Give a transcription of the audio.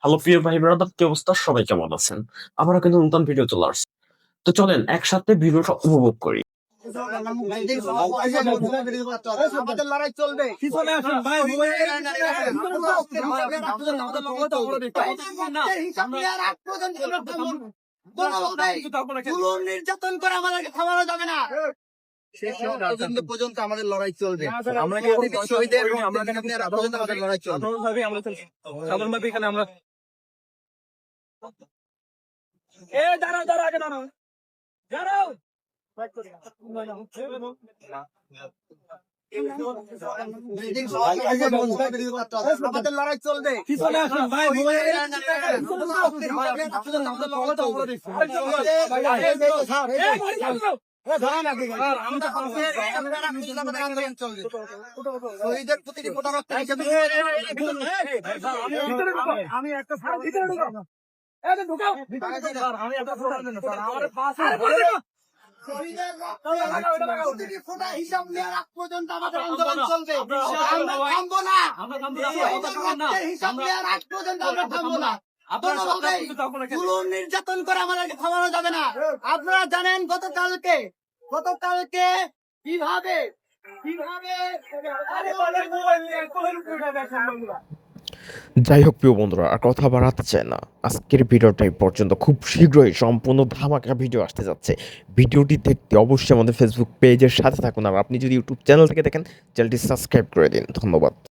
Hello প্রিয় ভাই brother, কি অবস্থা? সবাই কেমন আছেন? আবারও কিন্তু নতুন ভিডিও চলে আসছে। তো চলেন একসাথে ভিডিওটা উপভোগ করি। আমাদের লড়াই চলবে। পিছনে আসুন ভাই, নির্যাতন করে আমাদেরকে থামানো যাবে না। পর্যন্ত আমাদের লড়াই চলবে। আমরা শহীদের আমাদের লড়াই চলবে। সাধারণভাবে এখানে আমরা দাঁড়াও দাঁড়াও আগে দাঁড়াও দাঁড়াও আমাদের লড়াই চলবে। পিছনে আসুন ভাই, শহীদের প্রতিটি ফোটা রক্ত আমি একটা হিসাব নেওয়ার আগ পর্যন্ত আমাদের আন্দোলন চলবে। আমরা থামবো না। হিসাব নেওয়ার আগ পর্যন্ত আমরা থামবো না। নির্যাতন করে আমাদেরকে থামানো যাবে না। আপনারা জানেন গতকালকে কিভাবে যাই হোক প্রিয় বন্ধুরা, আর কথা বাড়াতে চাই না, আজকের ভিডিওটা এই পর্যন্ত। খুব শীঘ্রই সম্পূর্ণ ধামাকা ভিডিও আসতে যাচ্ছে। ভিডিওটি দেখতে অবশ্যই আমাদের ফেসবুক পেজের সাথে থাকুন, আর আপনি যদি ইউটিউব চ্যানেল থেকে দেখেন চ্যানেলটি সাবস্ক্রাইব করে দিন। ধন্যবাদ।